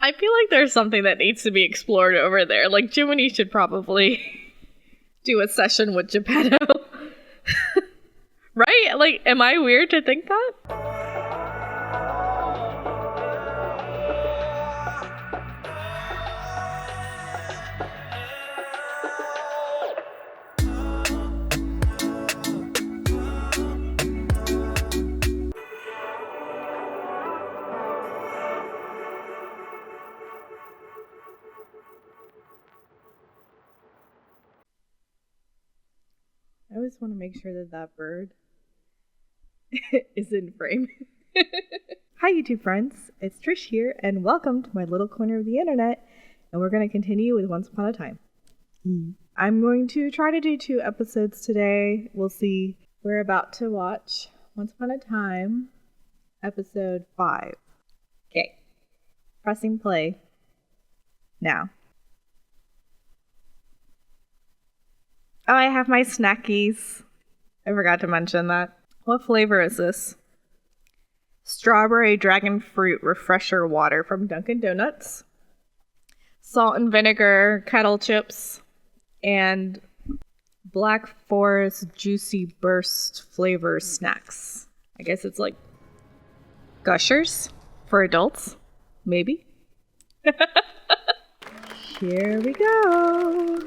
I feel like there's something that needs to be explored over there. Like, Jiminy should probably do a session with Geppetto. Right? Like, am I weird to think that? I always want to make sure that that bird is in frame. Hi, YouTube friends. It's Trish here, and welcome to my little corner of the internet. And we're going to continue with Once Upon a Time. I'm going to try to do 2 episodes today. We'll see. We're about to watch Once Upon a Time, episode 5. Okay. Pressing play now. Oh, I have my snackies. I forgot to mention that. What flavor is this? Strawberry dragon fruit refresher water from Dunkin' Donuts. Salt and vinegar kettle chips. And Black Forest juicy burst flavor snacks. I guess it's like Gushers for adults. Maybe. Here we go.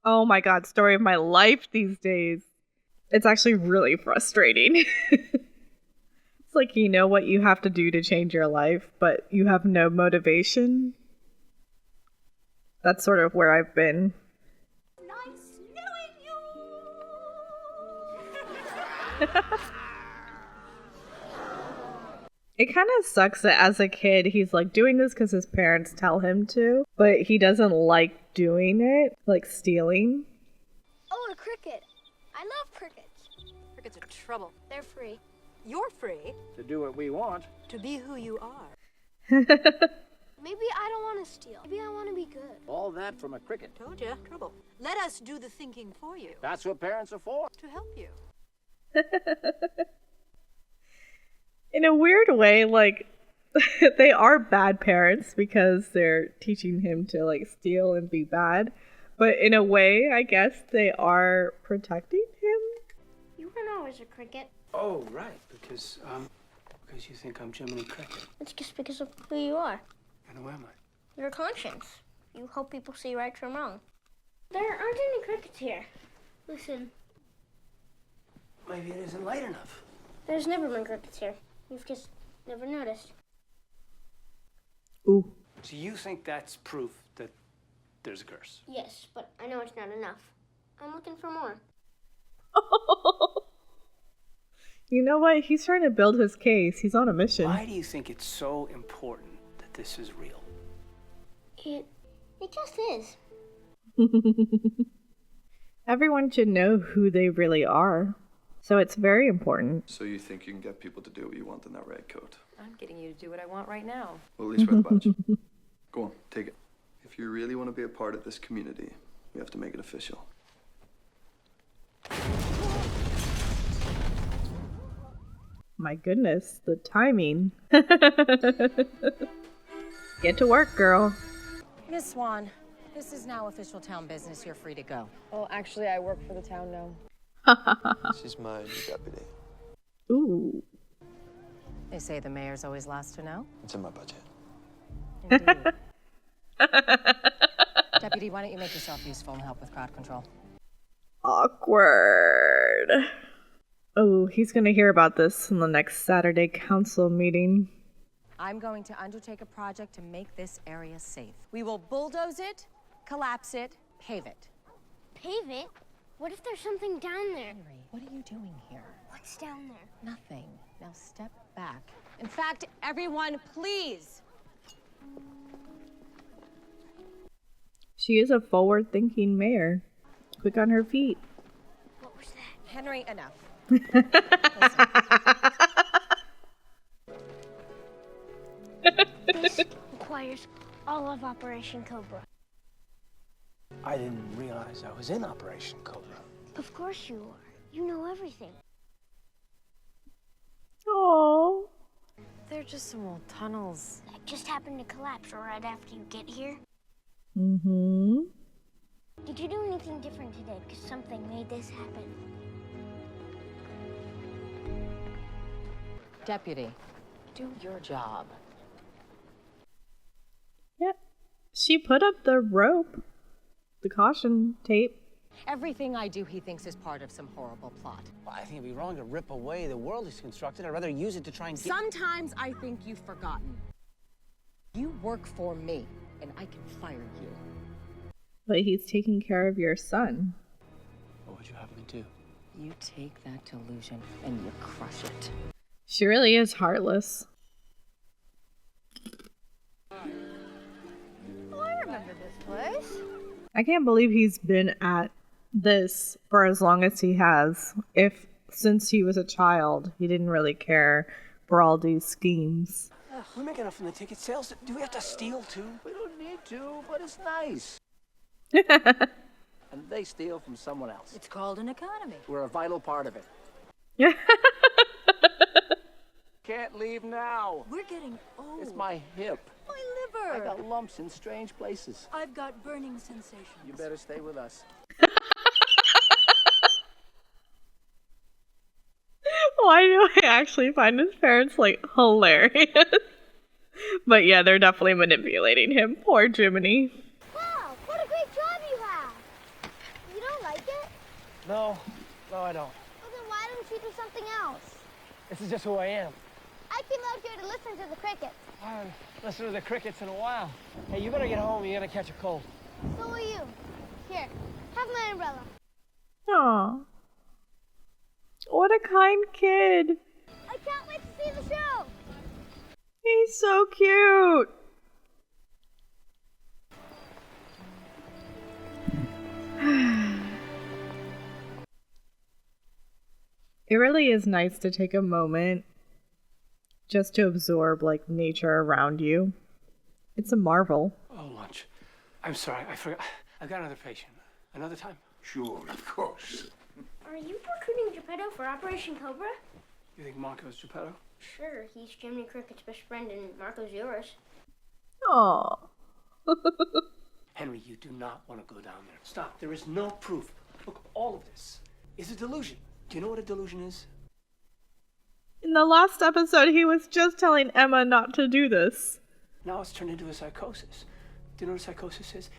Oh my god, story of my life these days. It's actually really frustrating. It's like you know what you have to do to change your life, but you have no motivation. That's sort of where I've been. Nice knowing you. It kind of sucks that as a kid, he's like doing this because his parents tell him to, but he doesn't like doing it, like stealing. Oh, a cricket. I love crickets. Crickets are trouble. They're free. You're free To do what we want. to be who you are. Maybe I don't want to steal. Maybe I want to be good. All that from a cricket. Told ya, trouble. Let us do the thinking for you, That's what parents are for. to help you. In a weird way, like, they are bad parents because they're teaching him to, like, steal and be bad. But in a way, I guess they are protecting him. You weren't always a cricket. Oh, right, because you think I'm Jiminy Cricket. It's just because of who you are. And who am I? Your conscience. You help people see right from wrong. There aren't any crickets here. Listen, Maybe it isn't light enough. there's never been crickets here. You've just never noticed. Ooh. Do you think that's proof that there's a curse? Yes, but I know it's not enough. I'm looking for more. You know what? He's trying to build his case. He's on a mission. Why do you think it's so important that this is real? It just is. Everyone should know who they really are. So it's very important. So you think you can get people to do what you want in that red coat? I'm getting you to do what I want right now. Well, at least wear the badge. Go on, take it. If you really want to be a part of this community, we have to make it official. My goodness, the timing. Get to work, girl. Miss Swan, this is now official town business. You're free to go. Well, actually, I work for the town now. She's my new deputy. Ooh. They say the mayor's always last to know. It's in my budget. Indeed. Deputy, why don't you make yourself useful and help with crowd control? Awkward. Oh, he's gonna hear about this in the next Saturday council meeting. I'm going to undertake a project to make this area safe. We will bulldoze it, collapse it, pave it. Pave it? What if there's something down there? Henry, what are you doing here? What's down there? Nothing. Now step back. In fact, everyone, please. She is a forward-thinking mayor. Quick on her feet. What was that? Henry, enough. This requires all of Operation Cobra. I didn't realize I was in Operation Cobra. Of course you are. You know everything. they're just some old tunnels. That just happened to collapse right after you get here. Mm-hmm. Did you do anything different today? Because something made this happen. Deputy, do your job. Yep. She put up the rope. The caution tape. Everything I do, he thinks is part of some horrible plot. Well, I think it'd be wrong to rip away the world he's constructed. I'd rather use it to try and get... Sometimes I think you've forgotten. You work for me, and I can fire you. But he's taking care of your son. What would you have me do? You take that delusion and you crush it. She really is heartless. Oh, I remember this place. I can't believe he's been at this for as long as he has. If since he was a child, he didn't really care for all these schemes. We make enough from the ticket sales. Do we have to steal, too? We don't need to, but it's nice. And they steal from someone else. It's called an economy. We're a vital part of it. Can't leave now. We're getting old. It's my hip. My I liver. got lumps in strange places. I've got burning sensations. You better stay with us. Why do I actually find his parents like hilarious? But yeah, they're definitely manipulating him. Poor Jiminy. Wow, what a great job you have. You don't like it? No, I don't. Well, then why don't you do something else? This is just who I am. I came out here to listen to the crickets. I haven't listened to the crickets in a while. Hey, you better get home. You're gonna catch a cold. So will you. Here, have my umbrella. Aww. What a kind kid. I can't wait to see the show. He's so cute. It really is nice to take a moment just to absorb like nature around you. It's a marvel. Oh, lunch. I'm sorry, I forgot. I've got another patient. Another time? Sure, of course. Are you recruiting Geppetto for Operation Cobra? You think Marco's Geppetto? Sure, he's Jiminy Cricket's best friend and Marco's yours. Aww. Henry, you do not want to go down there. Stop. There is no proof. Look, all of this is a delusion. Do you know what a delusion is? In the last episode, he was just telling Emma not to do this. Now it's turned into a psychosis. Do you know what a psychosis is?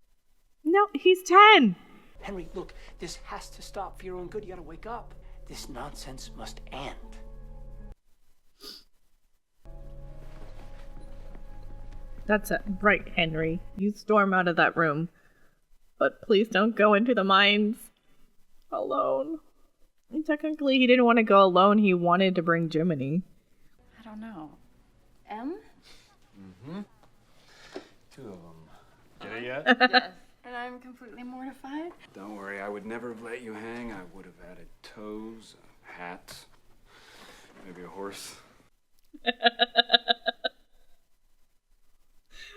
No, he's 10. Henry, look, this has to stop for your own good. You gotta wake up. This nonsense must end. That's it. Right, Henry. You storm out of that room. But please don't go into the mines alone. And technically, he didn't want to go alone. He wanted to bring Jiminy. I don't know. M? Mm-hmm. 2 of them. Get it yet? Yes. And I'm completely mortified. Don't worry, I would never have let you hang. I would have added toes, a hat, maybe a horse.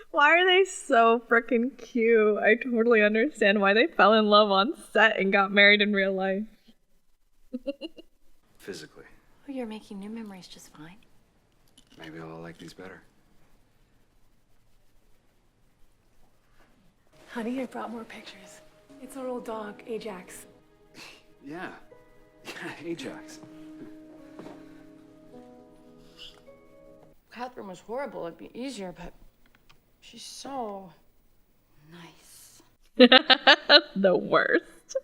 Why are they so freaking cute? I totally understand why they fell in love on set and got married in real life. Physically. Oh, you're making new memories just fine. Maybe I'll like these better. Honey, I brought more pictures. It's our old dog, Ajax. Yeah. Yeah, Ajax. Catherine was horrible. It'd be easier, but she's so nice. The worst.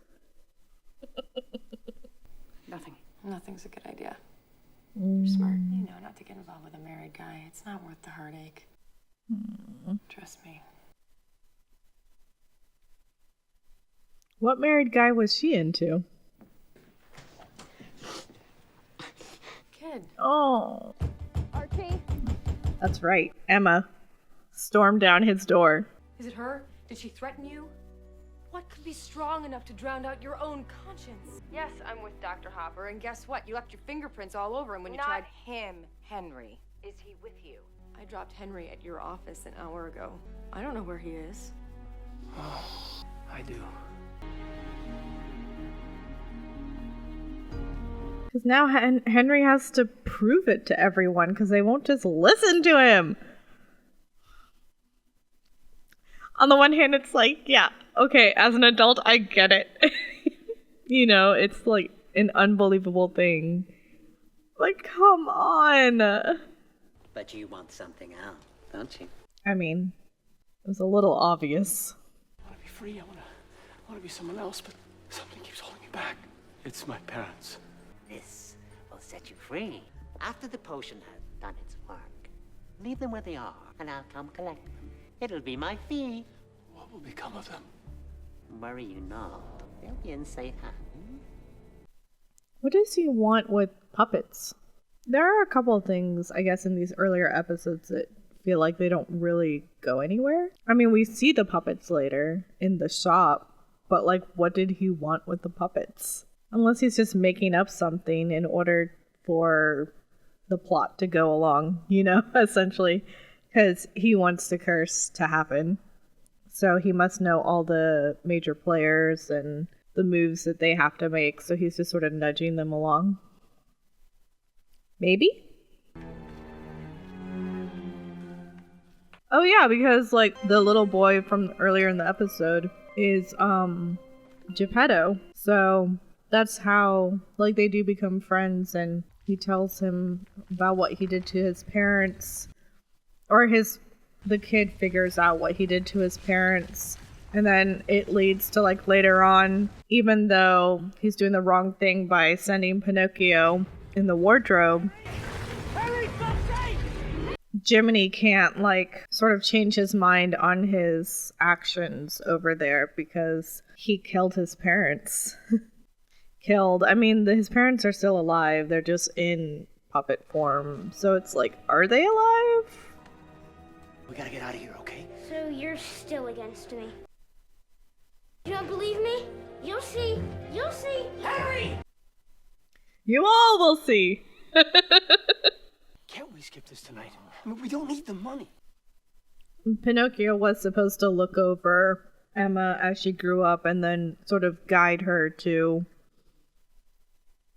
Nothing's a good idea. You're smart. You know not to get involved with a married guy. It's not worth the heartache. Trust me. What married guy was she into? Kid. Oh. Archie? That's right. Emma stormed down his door. Is it her? Did she threaten you? What could be strong enough to drown out your own conscience? Yes, I'm with Dr. Hopper, and guess what? You left your fingerprints all over him when you Not tried... him, Henry. Is he with you? I dropped Henry at your office an hour ago. I don't know where he is. Oh, I do. Because now Henry has to prove it to everyone because they won't just listen to him. On the one hand, it's like, yeah, okay, as an adult, I get it. You know, it's like an unbelievable thing. Like, come on. But you want something else, don't you? I mean, it was a little obvious. I want to be free. I want to be someone else, but something keeps holding me back. It's my parents. This will set you free. After the potion has done its work, leave them where they are, and I'll come collect them. It'll be my fee. What will become of them? Worry you not. They'll be in safe hands. What does he want with puppets? There are a couple of things, I guess, in these earlier episodes that feel like they don't really go anywhere. I mean, we see the puppets later in the shop, but like, what did he want with the puppets? Unless he's just making up something in order for the plot to go along, you know, essentially. Because he wants the curse to happen. So he must know all the major players and the moves that they have to make. So he's just sort of nudging them along. Maybe? Oh yeah, because like the little boy from earlier in the episode is Geppetto. So that's how like they do become friends, and he tells him about what he did to his parents. Or the kid figures out what he did to his parents. And then it leads to like later on, even though he's doing the wrong thing by sending Pinocchio in the wardrobe, Jiminy can't like sort of change his mind on his actions over there because he killed his parents. I mean, his parents are still alive. They're just in puppet form. So it's like, are they alive? We gotta get out of here, okay? So you're still against me? You don't believe me? You'll see. You'll see. Harry! You all will see. Can't we skip this tonight? I mean, we don't need the money. Pinocchio was supposed to look over Emma as she grew up and then sort of guide her to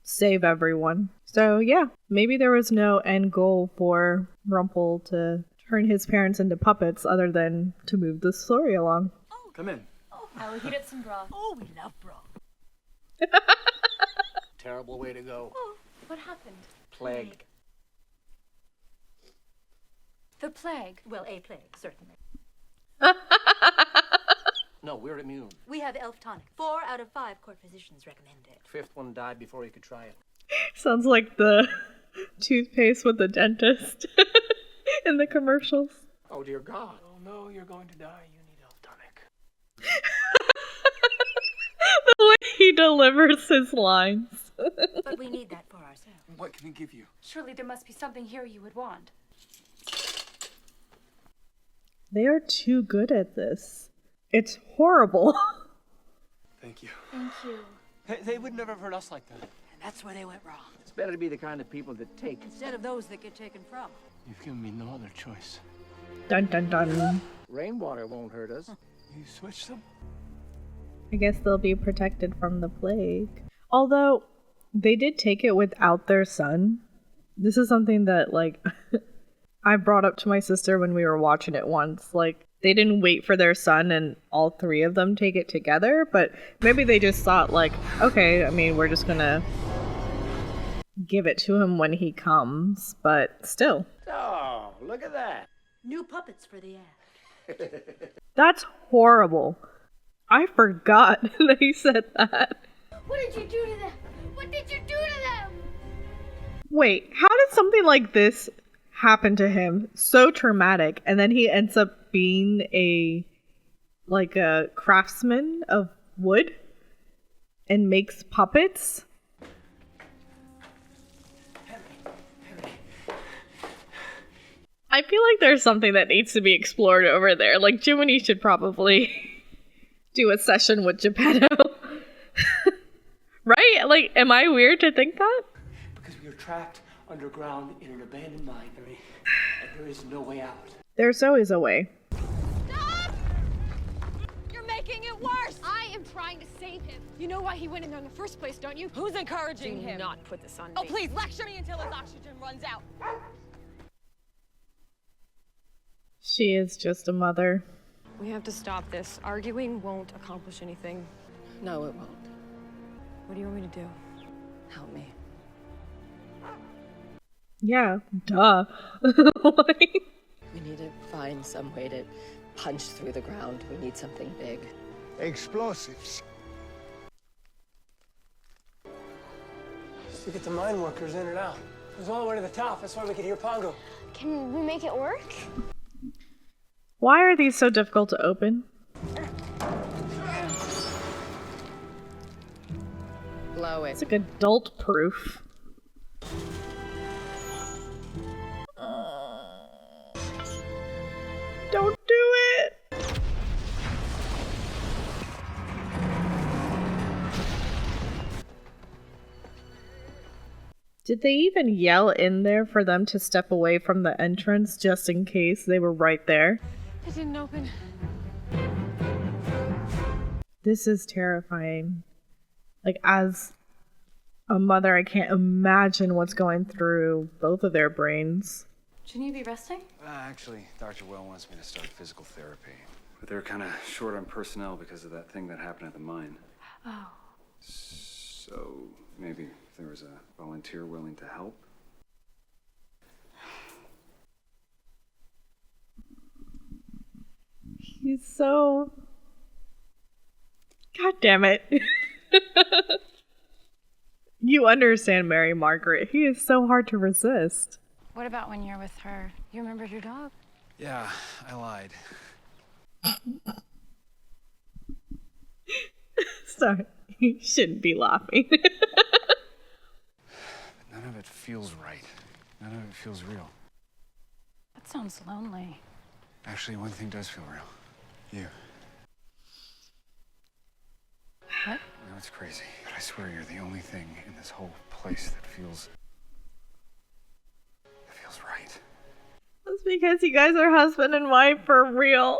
save everyone. So yeah, maybe there was no end goal for Rumple to turn his parents into puppets other than to move the story along. Oh, come in. Oh, I will heat up some broth. Oh, we love broth. Terrible way to go. Oh, what happened? Plague. The plague. Well, a plague, certainly. No, we're immune. We have elf tonic. 4 out of 5 court physicians recommend it. 5th one died before he could try it. Sounds like the toothpaste with the dentist in the commercials. Oh, dear God. Oh, no, you're going to die. You need elf tonic. The way he delivers his lines. But we need that for ourselves. What can he give you? Surely there must be something here you would want. They are too good at this. It's horrible. Thank you. Thank you. They would never have hurt us like that. And that's where they went wrong. It's better to be the kind of people that take. Instead of those that get taken from. You've given me no other choice. Dun dun dun. Rainwater won't hurt us. You switched them? I guess they'll be protected from the plague. Although, they did take it without their son. This is something that, like, I brought up to my sister when we were watching it once. Like, they didn't wait for their son and all 3 of them take it together, but maybe they just thought, like, okay, I mean, we're just gonna give it to him when he comes, but still. Oh, look at that. New puppets for the ad. That's horrible. I forgot that he said that. What did you do to them? What did you do to them? Wait, how did something like this happen to him? So traumatic, and then he ends up being a craftsman of wood and makes puppets? I feel like there's something that needs to be explored over there. Like, Jiminy should probably do a session with Geppetto. Right? Like, am I weird to think that? Because we are trapped underground in an abandoned mine, and there is no way out. There's always a way. Stop! You're making it worse! I am trying to save him. You know why he went in there in the first place, don't you? Who's encouraging him? Do not put this on me. Oh, please, lecture me until his oxygen runs out. She is just a mother. We have to stop this. Arguing won't accomplish anything. No, it won't. What do you want me to do? Help me. Yeah, duh. We need to find some way to punch through the ground. We need something big. Explosives. To get the mine workers in and out. It was all the way to the top. That's why we could hear Pongo. Can we make it work? Why are these so difficult to open? Blow it. It's like adult proof. Don't do it! Did they even yell in there for them to step away from the entrance just in case they were right there? It didn't open. This is terrifying. Like, as a mother, I can't imagine what's going through both of their brains. Shouldn't you be resting? Actually, Dr. Well wants me to start physical therapy. But they're kind of short on personnel because of that thing that happened at the mine. Oh. So maybe if there was a volunteer willing to help. He's so... God damn it. You understand Mary Margaret. He is so hard to resist. What about when you're with her? You remembered your dog? Yeah, I lied. Sorry, you shouldn't be laughing. None of it feels right. None of it feels real. That sounds lonely. Actually, one thing does feel real. You. What? I know it's crazy, but I swear you're the only thing in this whole place that feels right. That's because you guys are husband and wife for real.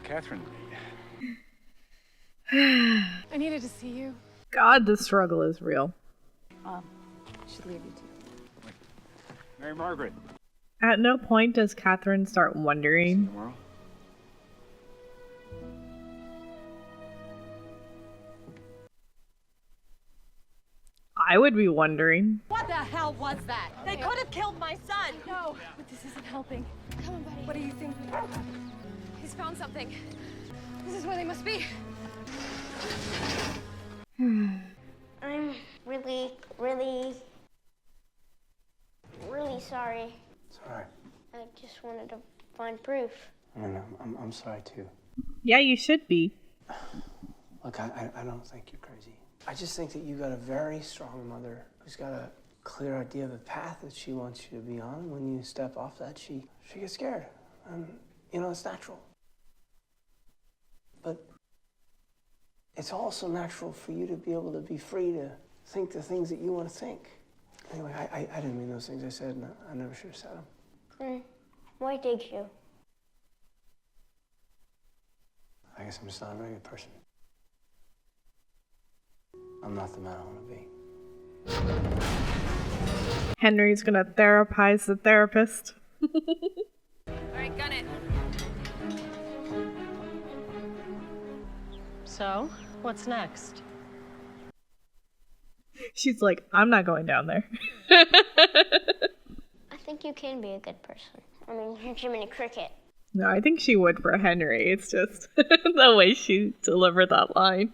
Catherine. I needed to see you. God, the struggle is real. Should leave you too. Mary Margaret. At no point does Catherine start wondering. Tomorrow? I would be wondering. What the hell was that? They could have killed my son. No, but this isn't helping. Come on, buddy. What do you think? He's found something. This is where they must be. I'm really sorry. It's all right. I just wanted to find proof. And I'm sorry, too. Yeah, you should be. Look, I don't think you're crazy. I just think that you got a very strong mother who's got a clear idea of the path that she wants you to be on. When you step off that, she gets scared. And, you know, it's natural. But it's also natural for you to be able to be free to think the things that you want to think. Anyway, I didn't mean those things I said, and I never should have said them. Why did you? I guess I'm just not a very good person. I'm not the man I want to be. Henry's gonna therapize the therapist. All right, gun it. So, what's next? She's like, I'm not going down there. I think you can be a good person. I mean, you're Jiminy Cricket. No, I think she would for Henry. It's just the way she delivered that line.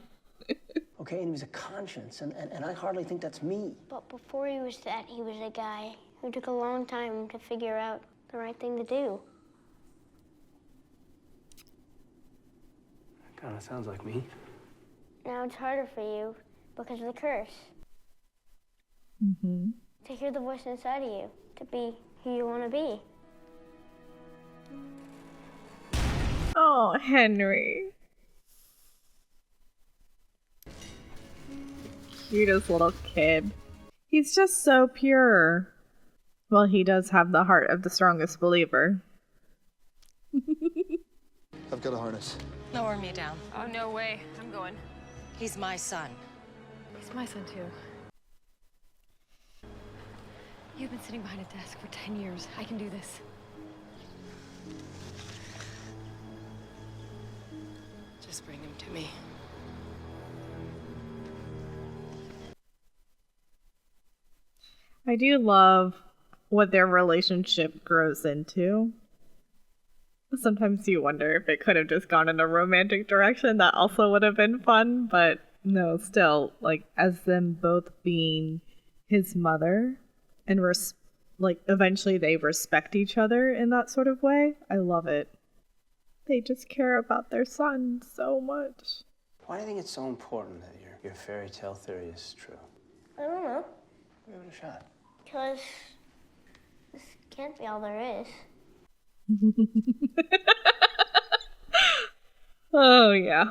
Okay, and he was a conscience, and I hardly think that's me. But before he was that, he was a guy who took a long time to figure out the right thing to do. Kind of sounds like me. Now it's harder for you because of the curse. Mm-hmm. To hear the voice inside of you, to be who you want to be. Oh, Henry. Cutest little kid. He's just so pure. Well, he does have the heart of the strongest believer. I've got a harness. Lower me down. Oh, no way. I'm going. He's my son. He's my son, too. You've been sitting behind a desk for 10 years. I can do this. Just bring him to me. I do love what their relationship grows into. Sometimes you wonder if it could have just gone in a romantic direction. That also would have been fun, but no, still, like, as them both being his mother and like, eventually they respect each other in that sort of way. I love it. They just care about their son so much. Why do you think it's so important that your fairy tale theory is true? I don't know. Give it a shot. Because this can't be all there is. Oh, yeah.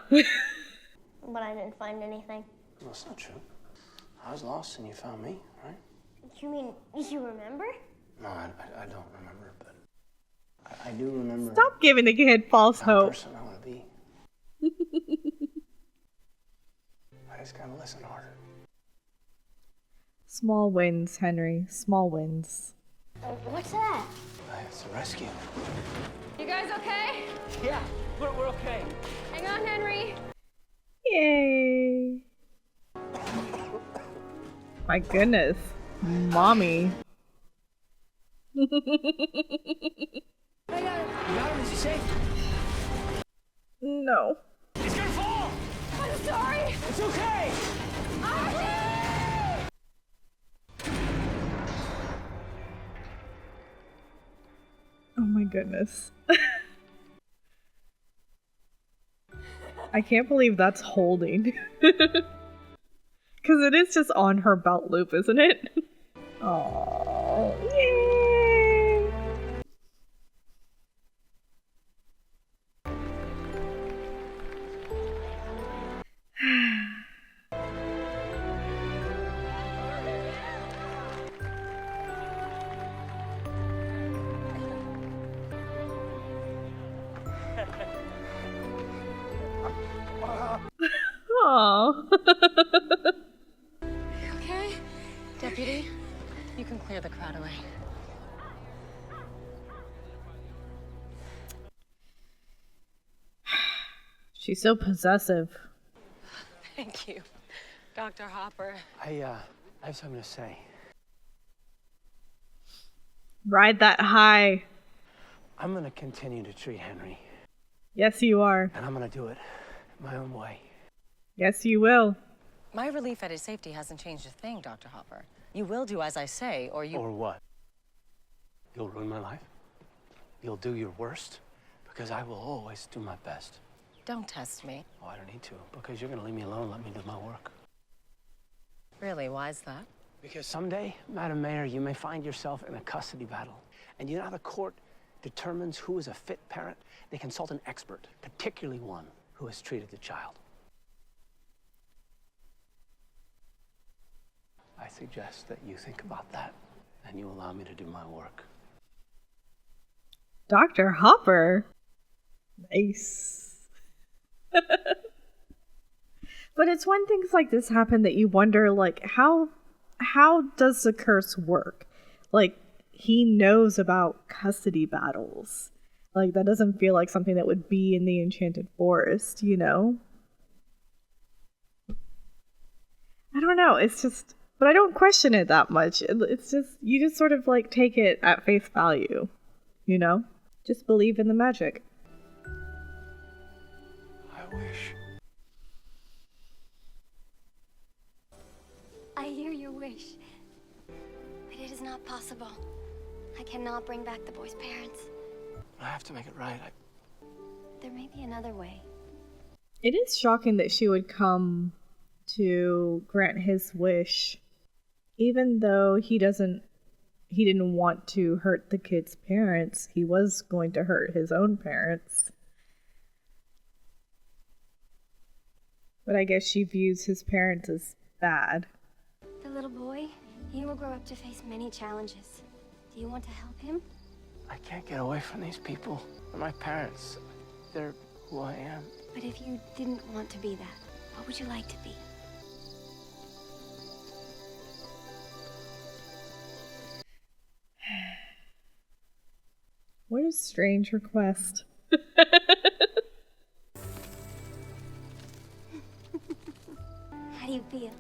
But I didn't find anything. Well, it's not true. I was lost and you found me, right? You mean you remember? No, I don't remember, but I do remember. Stop giving the kid false the hope. person I want to be. I just gotta listen harder. Small wins, Henry. Small wins. What's that? It's a rescue. You guys okay? Yeah, we're okay. Hang on, Henry. Yay. My goodness. Mommy. You got him, is he safe? No. He's gonna fall! I'm sorry. It's okay! Oh my goodness. I can't believe that's holding. Because it is just on her belt loop, isn't it? Oh, yay! Aww. Okay? Deputy, you can clear the crowd away. She's so possessive. Thank you, Dr. Hopper. I have something to say. Ride that high. I'm gonna continue to treat Henry. Yes, you are. And I'm gonna do it my own way. Yes, you will. My relief at his safety hasn't changed a thing, Dr. Hopper. You will do as I say, or you... Or what? You'll ruin my life? You'll do your worst? Because I will always do my best. Don't test me. Oh, I don't need to, because you're gonna leave me alone and let me do my work. Really, why is that? Because someday, Madam Mayor, you may find yourself in a custody battle. And you know how the court determines who is a fit parent? They consult an expert, particularly one who has treated the child. I suggest that you think about that, and you allow me to do my work. Dr. Hopper. Nice. But it's when things like this happen that you wonder, like, how does the curse work? Like, he knows about custody battles. Like, that doesn't feel like something that would be in the Enchanted Forest, you know? I don't know, it's just... But I don't question it that much. It's just, you just sort of, like, take it at face value, you know? Just believe in the magic. I wish. I hear your wish, but it is not possible. I cannot bring back the boy's parents. I have to make it right. There may be another way. It is shocking that she would come to grant his wish, even though he didn't want to hurt the kid's parents. He was going to hurt his own parents. But I guess she views his parents as bad. The little boy, he will grow up to face many challenges. Do you want to help him? I can't get away from these people. They're my parents. They're who I am. But if you didn't want to be that, what would you like to be? What a strange request. How do you feel?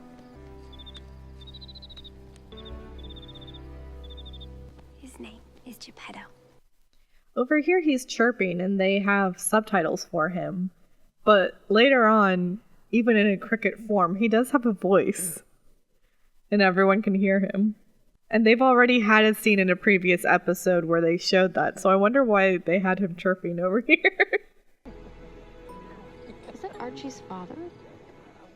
His name is Geppetto. Over here he's chirping and they have subtitles for him. But later on, even in a cricket form, he does have a voice. And everyone can hear him. And they've already had a scene in a previous episode where they showed that. So I wonder why they had him chirping over here. Is that Archie's father?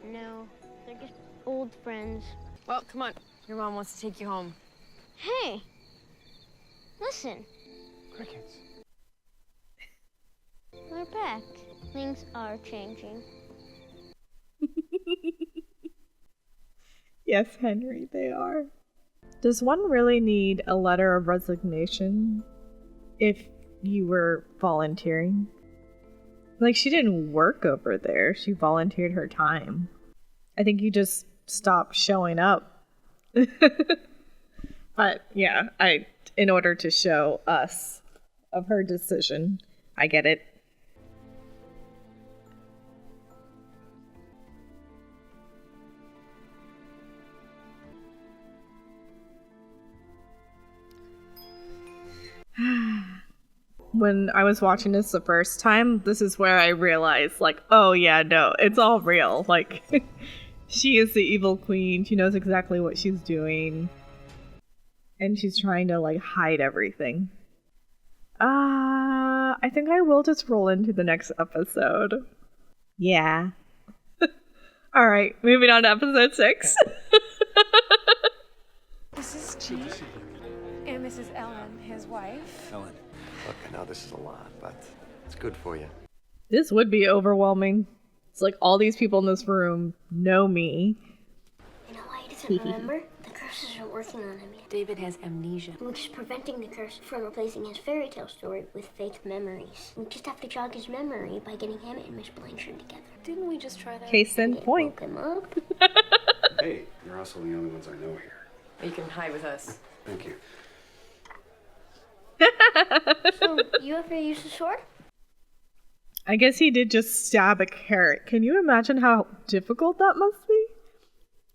No, they're just old friends. Well, come on. Your mom wants to take you home. Hey, listen. Crickets. We're back. Things are changing. Yes, Henry, they are. Does one really need a letter of resignation if you were volunteering? Like, she didn't work over there. She volunteered her time. I think you just stopped showing up. But, yeah, in order to show us of her decision, I get it. When I was watching this the first time, this is where I realized, like, oh yeah, no, it's all real. Like, she is the evil queen. She knows exactly what she's doing. And she's trying to, like, hide everything. I think I will just roll into the next episode. Yeah. Alright, moving on to episode 6. This is Chief. And this is Ellen, his wife. Ellen. Look, I know this is a lot, but it's good for you. This would be overwhelming. It's like all these people in this room know me. You know why he doesn't remember? The curses are working on him. David has amnesia. Which is preventing the curse from replacing his fairy tale story with fake memories. We just have to jog his memory by getting him and Miss Blanchard together. Didn't we just try that? Case in point. Woke him up. Hey, you're also the only ones I know here. You can hide with us. Thank you. So, you ever use a sword? I guess he did just stab a carrot. Can you imagine how difficult that must be?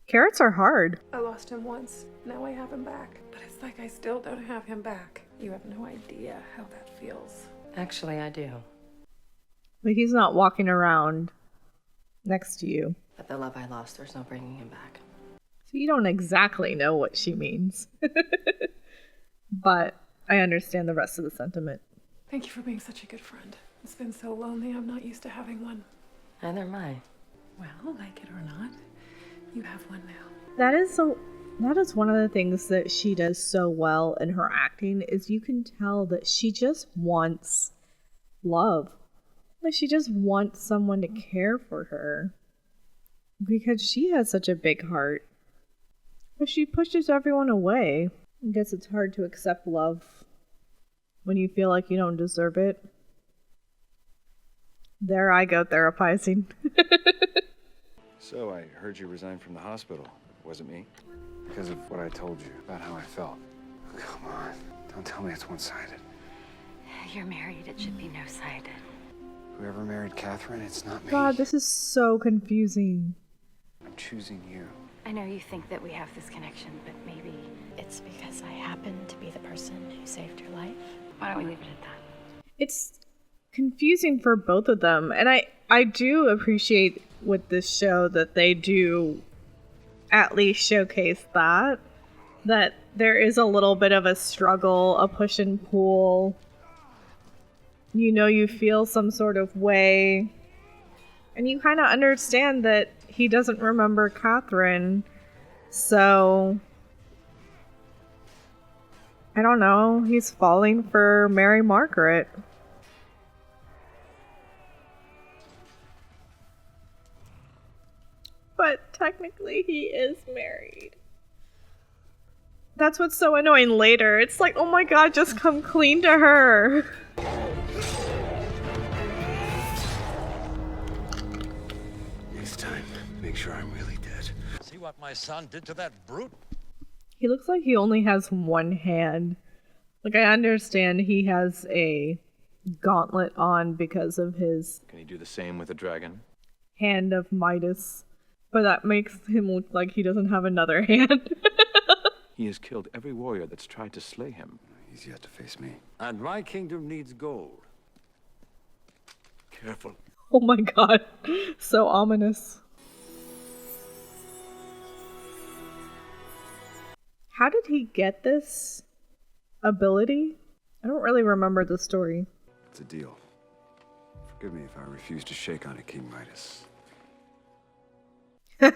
Carrots are hard. I lost him once. Now I have him back. But it's like I still don't have him back. You have no idea how that feels. Actually, I do. But he's not walking around next to you. But the love I lost, there's no bringing him back. So you don't exactly know what she means. But I understand the rest of the sentiment. Thank you for being such a good friend. It's been so lonely, I'm not used to having one. Neither am I. Well, like it or not, you have one now. That is one of the things that she does so well in her acting is you can tell that she just wants love. Like she just wants someone to care for her. Because she has such a big heart. But she pushes everyone away. I guess it's hard to accept love when you feel like you don't deserve it. There I go therapizing. So I heard you resigned from the hospital. Was it me? Because of what I told you about how I felt. Come on. Don't tell me it's one-sided. You're married. It should be no-sided. Whoever married Catherine, it's not me. God, this is so confusing. I'm choosing you. I know you think that we have this connection, but maybe it's because I happen to be the person who saved your life. Why don't we leave it at that? It's confusing for both of them. And I do appreciate with this show that they do at least showcase that there is a little bit of a struggle, a push and pull. You know, you feel some sort of way. And you kind of understand that he doesn't remember Catherine. So, I don't know. He's falling for Mary Margaret. But technically he is married. That's what's so annoying later. It's like, oh my god, just come clean to her. Next time, make sure I'm really dead. See what my son did to that brute? He looks like he only has one hand. Like, I understand he has a gauntlet on because of his Can he do the same with a dragon? hand of Midas. But that makes him look like he doesn't have another hand. He has killed every warrior that's tried to slay him. He's yet to face me. And my kingdom needs gold. Careful. Oh my god. So ominous. How did he get this ability? I don't really remember the story. It's a deal. Forgive me if I refuse to shake on it, King Midas. The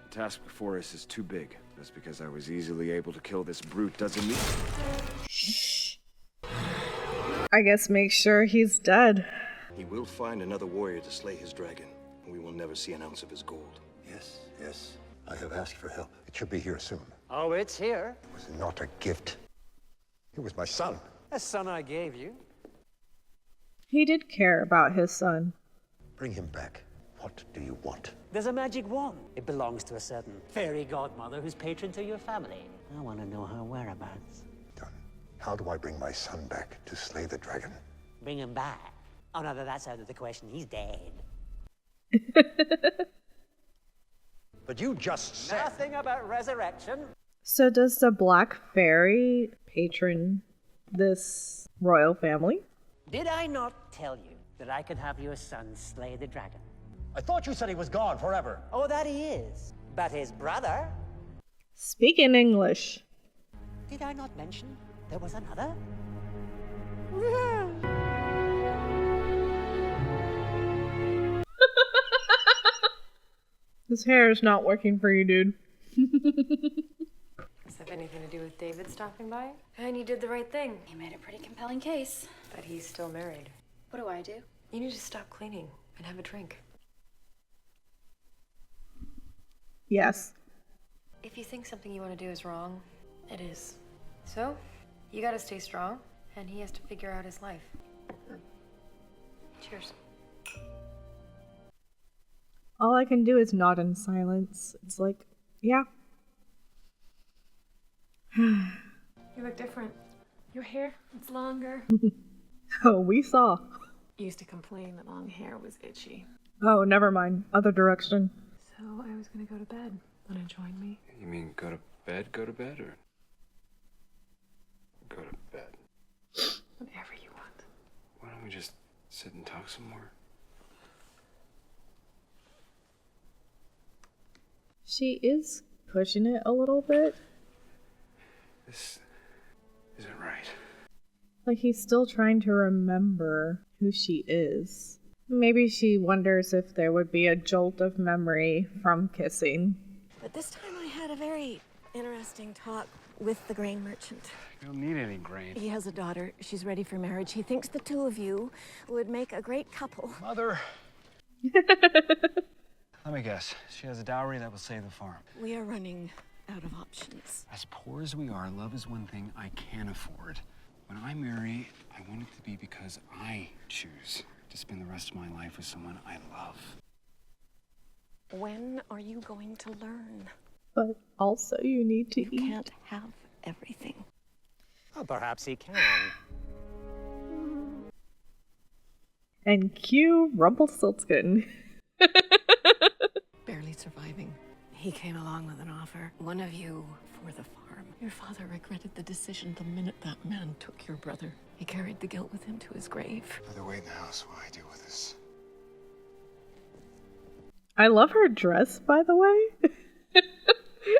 task before us is too big. Just because I was easily able to kill this brute doesn't mean... Shh. I guess make sure he's dead. He will find another warrior to slay his dragon, and we will never see an ounce of his gold. Yes, yes. I have asked for help. It should be here soon. Oh, it's here. It was not a gift. It was my son. A son I gave you. He did care about his son. Bring him back. What do you want? There's a magic wand. It belongs to a certain fairy godmother who's patron to your family. I want to know her whereabouts. How do I bring my son back to slay the dragon? Bring him back? Oh, no, that's out of the question. He's dead. But you just said... Nothing about resurrection. So does the Black Fairy patron this royal family? Did I not tell you that I could have your son slay the dragon? I thought you said he was gone forever. Oh, that he is. But his brother... Speak in English. Did I not mention there was another? This hair is not working for you, dude. Does that have anything to do with David stopping by? And you did the right thing. He made a pretty compelling case. But he's still married. What do I do? You need to stop cleaning and have a drink. Yes. If you think something you want to do is wrong, it is. So, you gotta stay strong, and he has to figure out his life. Cheers. All I can do is nod in silence. It's like, yeah. You look different. Your hair, it's longer. Oh, we saw. You used to complain that long hair was itchy. Oh, never mind. Other direction. So I was gonna go to bed. Wanna join me? You mean go to bed, or... Go to bed? Whatever you want. Why don't we just sit and talk some more? She is pushing it a little bit. This isn't right. Like he's still trying to remember who she is. Maybe she wonders if there would be a jolt of memory from kissing. But this time I had a very interesting talk with the grain merchant. You don't need any grain. He has a daughter. She's ready for marriage. He thinks the two of you would make a great couple. Mother! Let me guess. She has a dowry that will save the farm. We are running out of options. As poor as we are, love is one thing I can afford. When I marry, I want it to be because I choose to spend the rest of my life with someone I love. When are you going to learn? But also you need to eat. You can't have everything. Oh, perhaps he can. And cue Rumpelstiltskin. Barely surviving. He came along with an offer. One of you for the farm. Your father regretted the decision the minute that man took your brother. He carried the guilt with him to his grave. By the way, in the house, what do I do with this? I love her dress, by the way.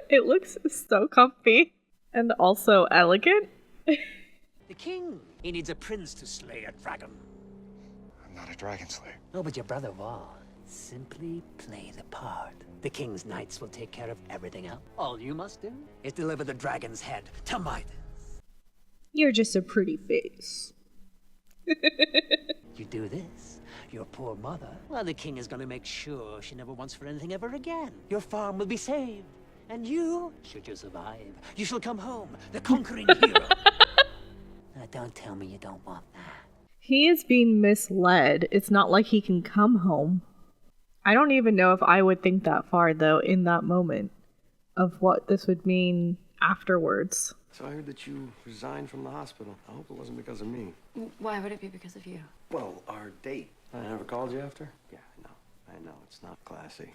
It looks so comfy and also elegant. The king, he needs a prince to slay a dragon. I'm not a dragon slayer. No, but your brother was. Simply play the part. The king's knights will take care of everything else. All you must do is deliver the dragon's head to Midas. You're just a pretty face. You do this, your poor mother, well, the king is going to make sure she never wants for anything ever again. Your farm will be saved, And you, should you survive, you shall come home, the conquering hero. Now, don't tell me you don't want that. He is being misled. It's not like he can come home. I don't even know if I would think that far, though, in that moment of what this would mean afterwards. So I heard that you resigned from the hospital. I hope it wasn't because of me. Why would it be because of you? Well, our date. I never called you after? Yeah, I know. It's not classy.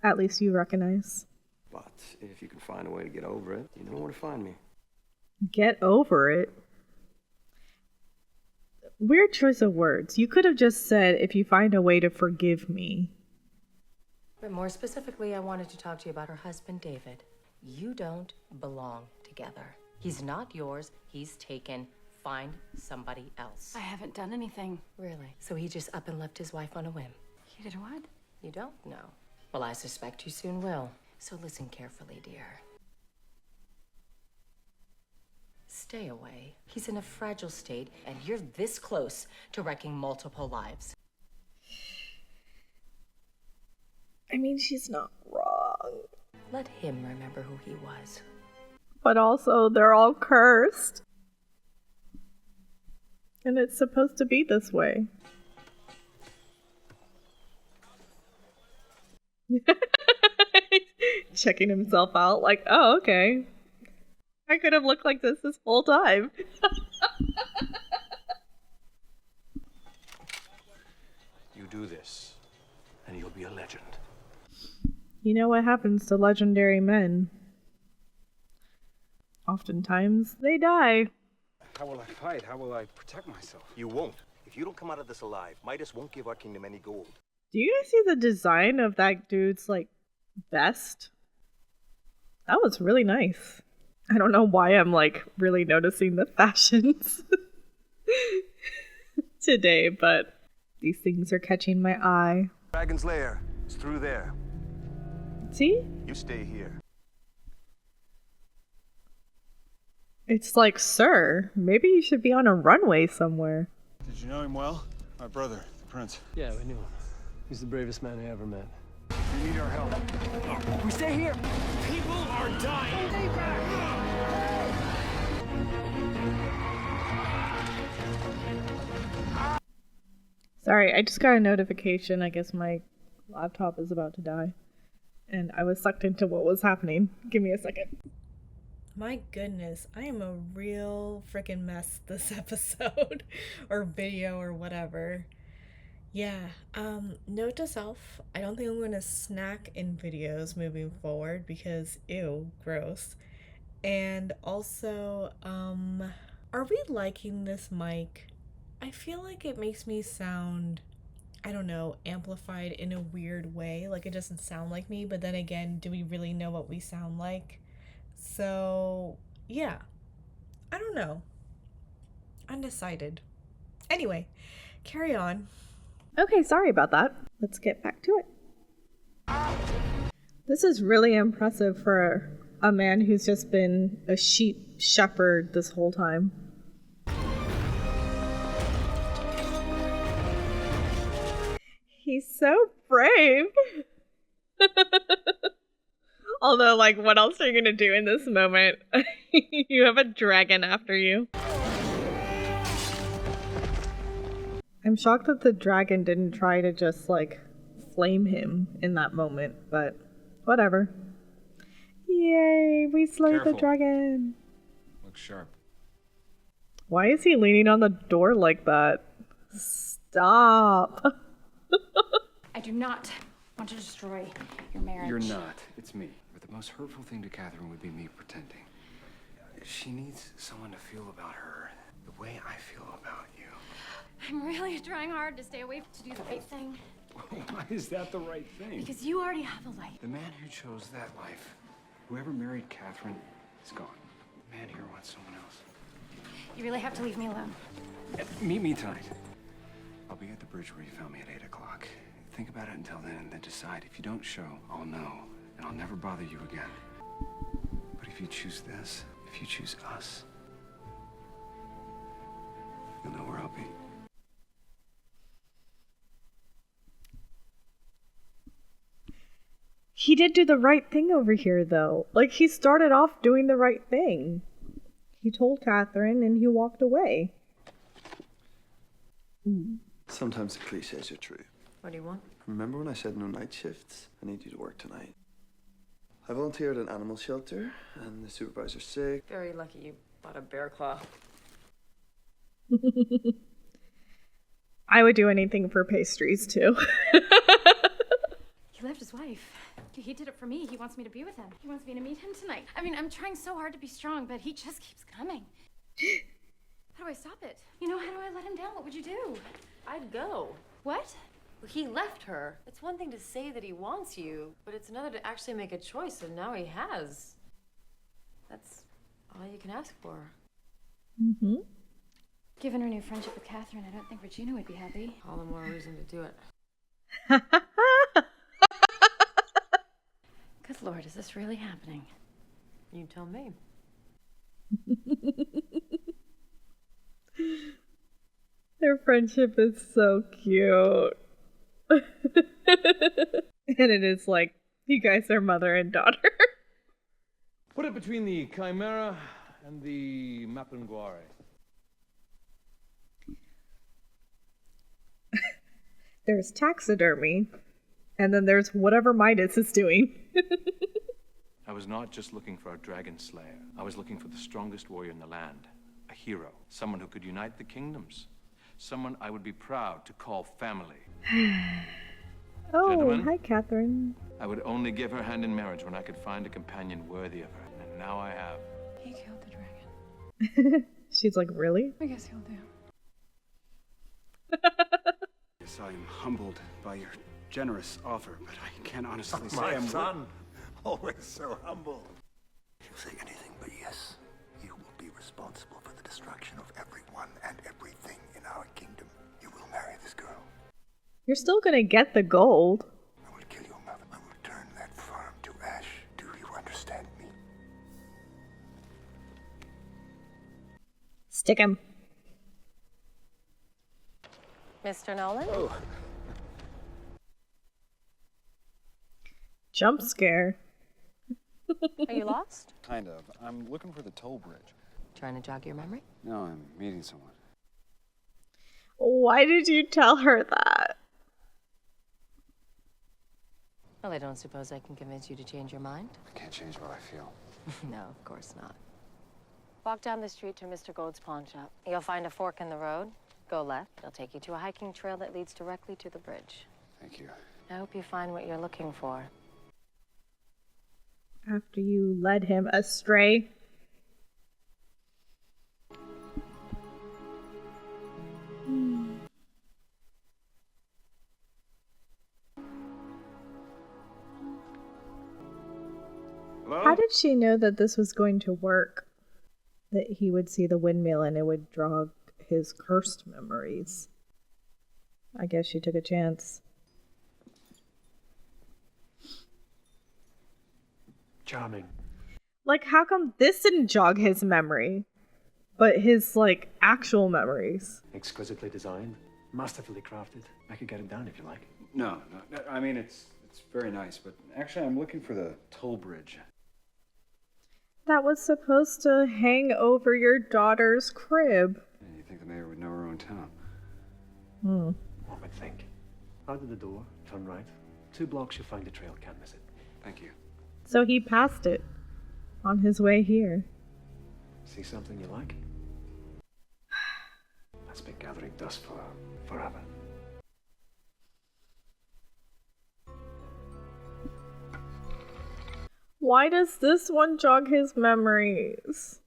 At least you recognize. But if you can find a way to get over it, you know where to find me. Get over it? Weird choice of words. You could have just said, if you find a way to forgive me. But more specifically, I wanted to talk to you about her husband, David. You don't belong together. He's not yours. He's taken. Find somebody else. I haven't done anything. Really? So he just up and left his wife on a whim? You did what? You don't know. Well, I suspect you soon will. So listen carefully, dear. Stay away. He's in a fragile state, and you're this close to wrecking multiple lives. I mean, she's not wrong. Let him remember who he was. But also, they're all cursed. And it's supposed to be this way. Checking himself out like, oh, okay. I could have looked like this whole time. You do this, and you'll be a legend. You know what happens to legendary men? Oftentimes, they die. How will I fight? How will I protect myself? You won't. If you don't come out of this alive, Midas won't give our kingdom any gold. Do you guys see the design of that dude's, like, vest? That was really nice. I don't know why I'm, like, really noticing the fashions today, but these things are catching my eye. Dragon's Lair. It's through there. See? You stay here. It's like, sir, maybe you should be on a runway somewhere. Did you know him well? My brother, the prince. Yeah, we knew him. He's the bravest man I ever met. You need our help. We stay here. People are dying. Stay back. Sorry, I just got a notification. I guess my laptop is about to die. And I was sucked into what was happening. Give me a second. My goodness, I am a real freaking mess this episode. Or video or whatever. Yeah, note to self, I don't think I'm going to snack in videos moving forward because, ew, gross. And also, are we liking this mic? I feel like it makes me sound, I don't know, amplified in a weird way. Like it doesn't sound like me, but then again, do we really know what we sound like? So, yeah, I don't know. Undecided. Anyway, carry on. Okay, sorry about that. Let's get back to it. This is really impressive for a man who's just been a sheep shepherd this whole time. He's so brave. Although, like, what else are you gonna do in this moment? You have a dragon after you. I'm shocked that the dragon didn't try to just, like, flame him in that moment, but whatever. Yay, we slayed the dragon. Look sharp. Why is he leaning on the door like that? Stop. I do not want to destroy your marriage. You're not. It's me. But the most hurtful thing to Catherine would be me pretending. She needs someone to feel about her the way I feel about you. I'm really trying hard to stay away to do the right thing. Why is that the right thing? Because you already have a life. The man who chose that life, whoever married Catherine, is gone. The man here wants someone else. You really have to leave me alone. Meet me tonight. I'll be at the bridge where you found me at 8 o'clock. Think about it until then, and then decide. If you don't show, I'll know, and I'll never bother you again. But if you choose this, if you choose us, you'll know where I'll be. He did do the right thing over here, though. Like, he started off doing the right thing. He told Catherine and he walked away. Sometimes the cliches are true. What do you want? Remember when I said no night shifts? I need you to work tonight. I volunteered at an animal shelter, and the supervisor's sick. Very lucky you bought a bear claw. I would do anything for pastries, too. He left his wife. He did it for me. He wants me to be with him. He wants me to meet him tonight. I mean, I'm trying so hard to be strong, but he just keeps coming. How do I stop it? You know, how do I let him down? What would you do? I'd go. What? He left her. It's one thing to say that he wants you, but it's another to actually make a choice, and now he has. That's all you can ask for. Mm-hmm. Given her new friendship with Catherine, I don't think Regina would be happy. All the more reason to do it. Good Lord, is this really happening? You tell me. Their friendship is so cute. And it is like, you guys are mother and daughter. Put it between the Chimera and the Mapinguari. There's taxidermy, and then there's whatever Midas is doing. I was not just looking for a dragon slayer. I was looking for the strongest warrior in the land. A hero. Someone who could unite the kingdoms. Someone I would be proud to call family. Oh, Gentlemen, hi, Catherine. I would only give her hand in marriage when I could find a companion worthy of her. And now I have. He killed the dragon. She's like, really? I guess he'll do. Yes, I am humbled by your generous offer, but I can't honestly say My I'm... son, always so humble. If you say anything but yes, you will be responsible for the destruction of everyone and everything in our kingdom. You will marry this girl. You're still gonna get the gold. I will kill your mother. I will turn that farm to ash. Do you understand me? Stick him. Mr. Nolan? Oh. Jump scare. Are you lost? Kind of. I'm looking for the toll bridge. Trying to jog your memory? No, I'm meeting someone. Why did you tell her that? Well, I don't suppose I can convince you to change your mind? I can't change what I feel. No, of course not. Walk down the street to Mr. Gold's pawn shop. You'll find a fork in the road. Go left. They'll take you to a hiking trail that leads directly to the bridge. Thank you. I hope you find what you're looking for. After you led him astray. Hello? How did she know that this was going to work? That he would see the windmill and it would draw his cursed memories. I guess she took a chance. Charming. Like, how come this didn't jog his memory, but his, like, actual memories? Exquisitely designed, masterfully crafted. I could get it down if you like. No, I mean, it's very nice, but actually I'm looking for the toll bridge. That was supposed to hang over your daughter's crib. You think the mayor would know her own town? Hmm. One would think. Out of the door, turn right. 2 blocks, you'll find the trail, can't miss it. Thank you. So he passed it on his way here. See something you like? That's been gathering dust for forever. Why does this one jog his memories?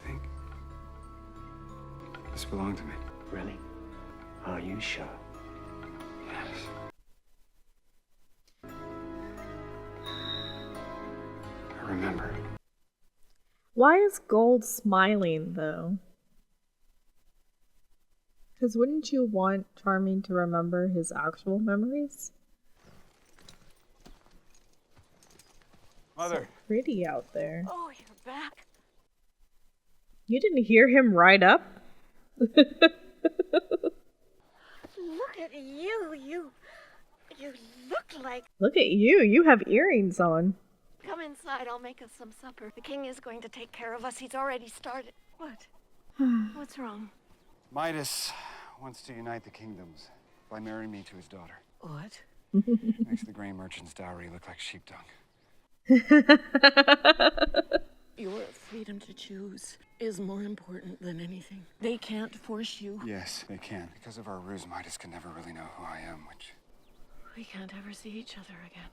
This belonged to me. Really? Are you sure? Yes. I remember. Why is Gold smiling, though? Because wouldn't you want Charming to remember his actual memories? Mother. So pretty out there. Oh, you're back. You didn't hear him ride up? Look at you. You look like... Look at you. You have earrings on. Come inside, I'll make us some supper. The king is going to take care of us. He's already started. What? What's wrong? Midas wants to unite the kingdoms by marrying me to his daughter. What? Makes the grain merchant's dowry look like sheep dung. Your freedom to choose is more important than anything. They can't force you. Yes, they can. Because of our ruse, Midas can never really know who I am, which... We can't ever see each other again.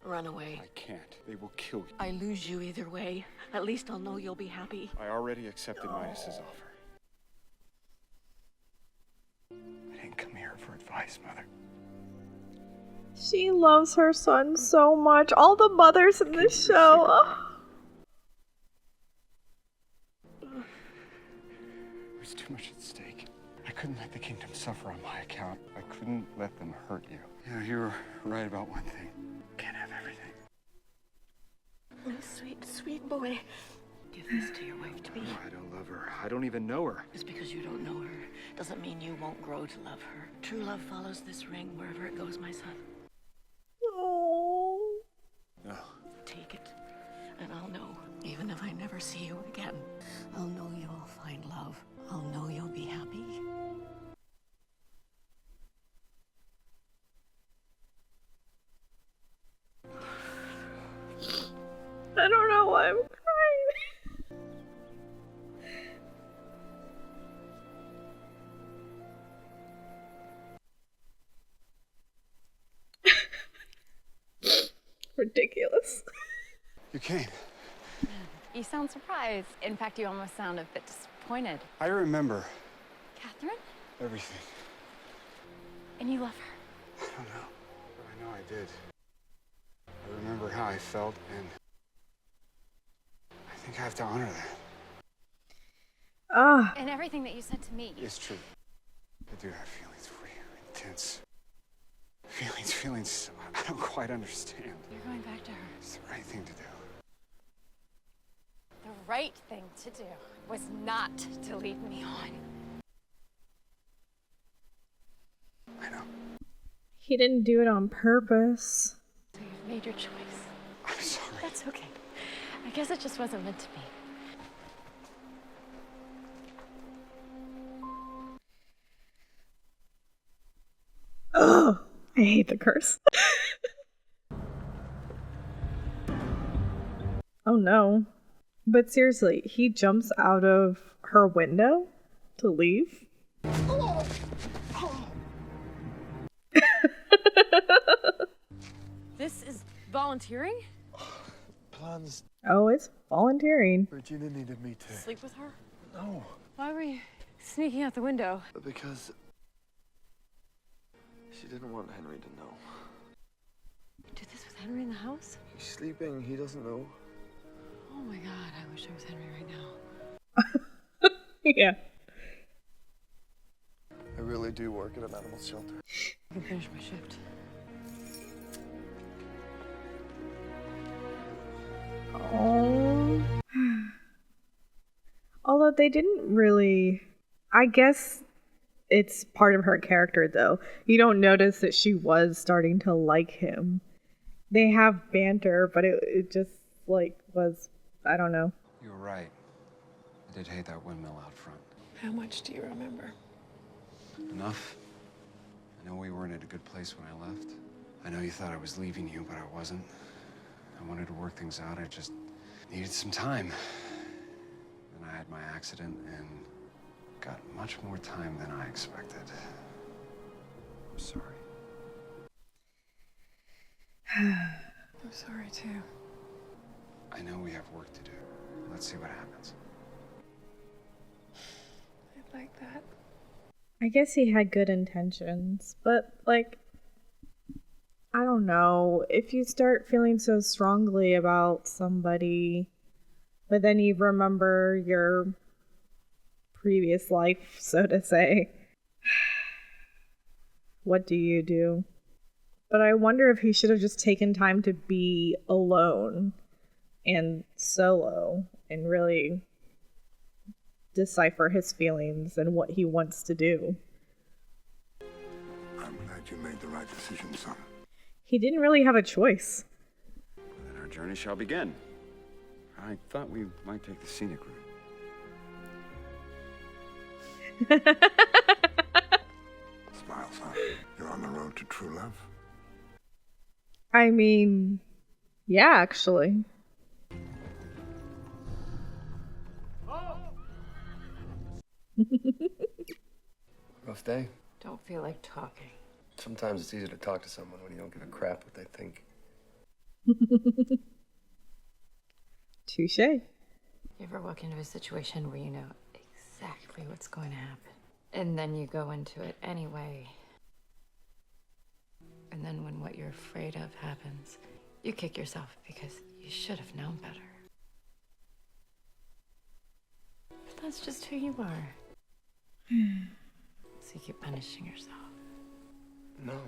Run away. I can't. They will kill you. I lose you either way. At least I'll know you'll be happy. I already accepted Midas's offer. I didn't come here for advice, Mother. She loves her son so much. All the mothers in this show. Oh. There's too much at stake. I couldn't let the kingdom suffer on my account. I couldn't let them hurt you. Yeah, you were right about one thing. Can't have everything. Oh, sweet, sweet boy. Give this to your wife to be. I don't love her. I don't even know her. Just because you don't know her doesn't mean you won't grow to love her. True love follows this ring wherever it goes, my son. Oh. No. Take it, and I'll know. Even if I never see you again, I'll know you'll find love. I'll know you'll be happy. I don't know why I'm crying. Ridiculous. You came. You sound surprised. In fact, you almost sound a bit disappointed. I remember Catherine? everything. And you love her? I don't know, but I know I did. I remember how I felt, and I think I have to honor that. And everything that you said to me. It's true. I do have feelings for you. Intense. Feelings I don't quite understand. You're going back to her. It's the right thing to do. The right thing to do was not to lead me on. I know. He didn't do it on purpose. So you've made your choice. I'm sorry. That's okay. I guess it just wasn't meant to be. Ugh. I hate the curse. Oh no. But seriously, he jumps out of her window to leave? This is volunteering? Plans. Oh, it's volunteering. Regina needed me to... Sleep with her? No. Why were you sneaking out the window? Because she didn't want Henry to know. You did this with Henry in the house? He's sleeping. He doesn't know. Oh my god, I wish I was Henry right now. Yeah. I really do work at an animal shelter. I can finish my shift. Oh. Although they didn't really... I guess it's part of her character, though. You don't notice that she was starting to like him. They have banter, but it just, like, was... I don't know. You were right. I did hate that windmill out front. How much do you remember? Enough. I know we weren't at a good place when I left. I know you thought I was leaving you, but I wasn't. I wanted to work things out. I just needed some time. Then I had my accident and got much more time than I expected. I'm sorry. I'm sorry, too. I know we have work to do. Let's see what happens. I'd like that. I guess he had good intentions, but, like, I don't know. If you start feeling so strongly about somebody, but then you remember your previous life, so to say, what do you do? But I wonder if he should have just taken time to be alone and solo and really decipher his feelings and what he wants to do. I'm glad you made the right decision, son. He didn't really have a choice. Then our journey shall begin. I thought we might take the scenic route. Smile, son. You're on the road to true love. I mean, yeah, actually. Rough day? Don't feel like talking. Sometimes it's easier to talk to someone when you don't give a crap what they think. Touche. You ever walk into a situation where you know exactly what's going to happen, and then you go into it anyway, and then when what you're afraid of happens, you kick yourself because you should have known better. But that's just who you are. So you keep punishing yourself. No.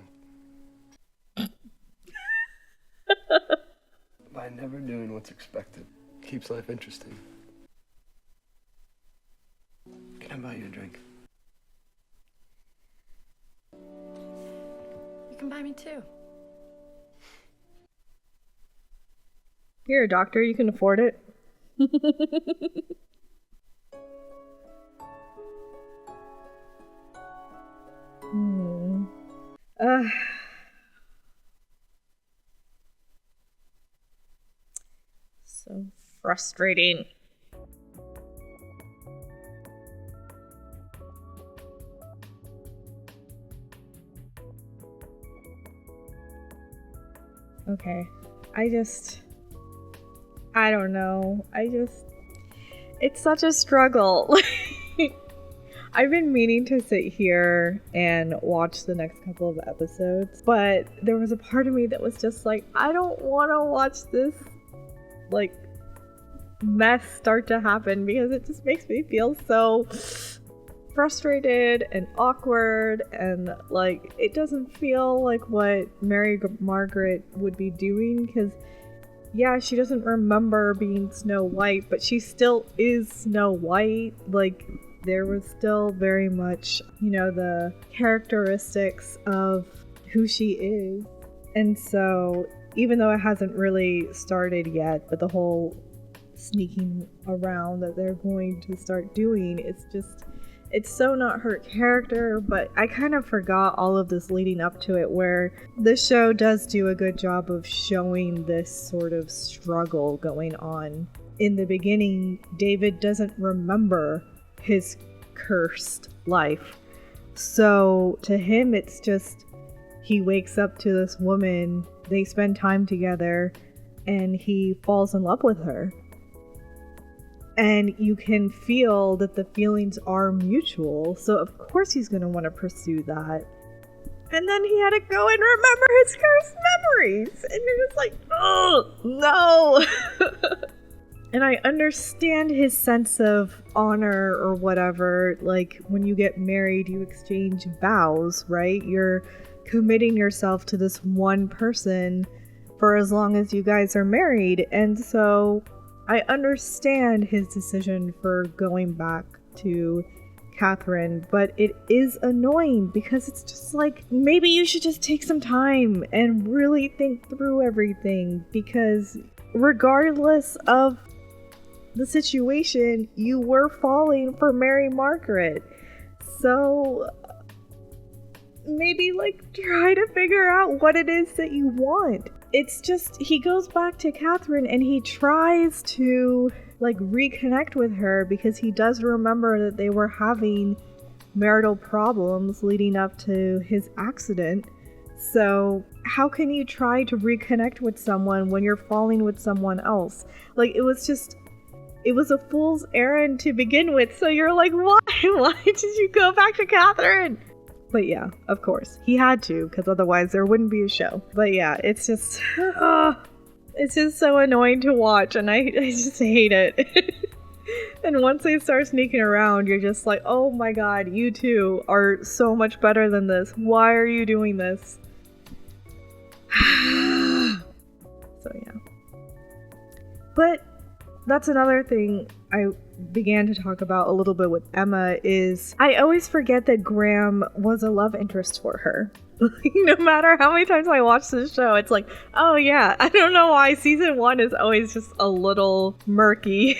By never doing what's expected, keeps life interesting. Can I buy you a drink? You can buy me too. You're a doctor, you can afford it. So frustrating. Okay. I don't know. It's such a struggle. I've been meaning to sit here and watch the next couple of episodes, but there was a part of me that was just like, I don't want to watch this, like, mess start to happen because it just makes me feel so frustrated and awkward, and like it doesn't feel like what Mary Margaret would be doing, because yeah, she doesn't remember being Snow White, but she still is Snow White. Like, there was still very much, you know, the characteristics of who she is. And so, even though it hasn't really started yet, but the whole sneaking around that they're going to start doing, it's so not her character. But I kind of forgot all of this leading up to it, where the show does do a good job of showing this sort of struggle going on. In the beginning, David doesn't remember his cursed life. So to him, it's just, he wakes up to this woman, they spend time together, and he falls in love with her. And you can feel that the feelings are mutual, so of course he's going to want to pursue that. And then he had to go and remember his cursed memories, and you're just like, oh, no! And I understand his sense of honor or whatever. Like, when you get married, you exchange vows, right? You're committing yourself to this one person for as long as you guys are married. And so I understand his decision for going back to Catherine, but it is annoying because it's just like, maybe you should just take some time and really think through everything, because regardless of the situation, you were falling for Mary Margaret. So maybe like try to figure out what it is that you want. It's just, he goes back to Catherine and he tries to like reconnect with her because he does remember that they were having marital problems leading up to his accident. So how can you try to reconnect with someone when you're falling with someone else? Like, it was a fool's errand to begin with, so you're like, why? Why did you go back to Catherine? But yeah, of course, he had to, because otherwise there wouldn't be a show. But yeah, it's just so annoying to watch, and I just hate it. And once they start sneaking around, you're just like, oh my god, you two are so much better than this. Why are you doing this? So yeah. But that's another thing I began to talk about a little bit with Emma, is I always forget that Graham was a love interest for her. No matter how many times I watch this show, it's like, oh yeah, I don't know why season 1 is always just a little murky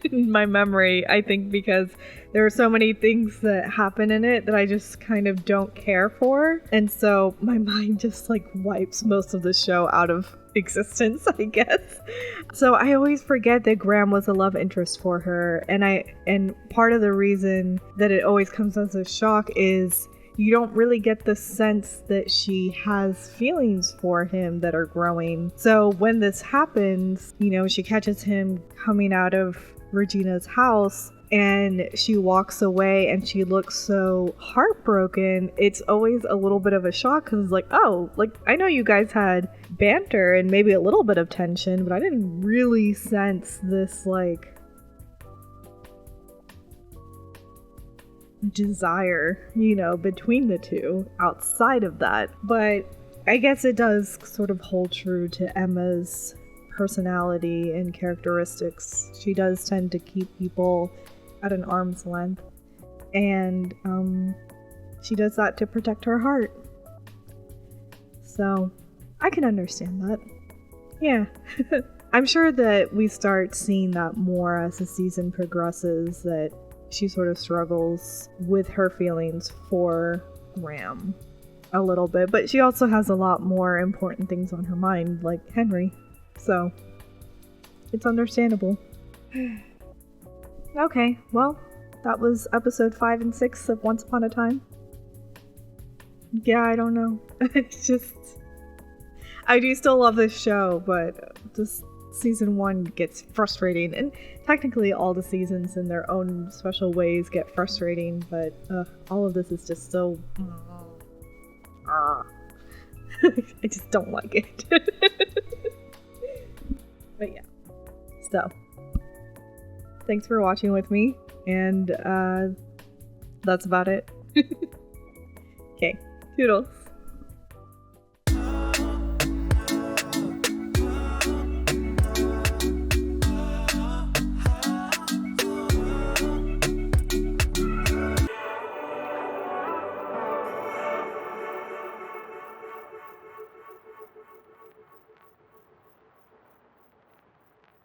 in my memory. I think because there are so many things that happen in it that I just kind of don't care for. And so my mind just like wipes most of the show out of existence, I guess. So I always forget that Graham was a love interest for her. And part of the reason that it always comes as a shock is you don't really get the sense that she has feelings for him that are growing. So when this happens, you know, she catches him coming out of Regina's house and she walks away and she looks so heartbroken. It's always a little bit of a shock because it's like, oh, like I know you guys had banter and maybe a little bit of tension, but I didn't really sense this like desire, you know, between the two outside of that. But I guess it does sort of hold true to Emma's personality and characteristics. She does tend to keep people at an arm's length, and she does that to protect her heart. So I can understand that. Yeah. I'm sure that we start seeing that more as the season progresses, that she sort of struggles with her feelings for Graham a little bit, but she also has a lot more important things on her mind, like Henry. So it's understandable. Okay, well, that was episode 5 and 6 of Once Upon a Time. Yeah, I don't know. It's just, I do still love this show, but this season 1 gets frustrating, and technically all the seasons in their own special ways get frustrating, but all of this is just so I just don't like it. But yeah, so thanks for watching with me, and that's about it. Okay, toodles.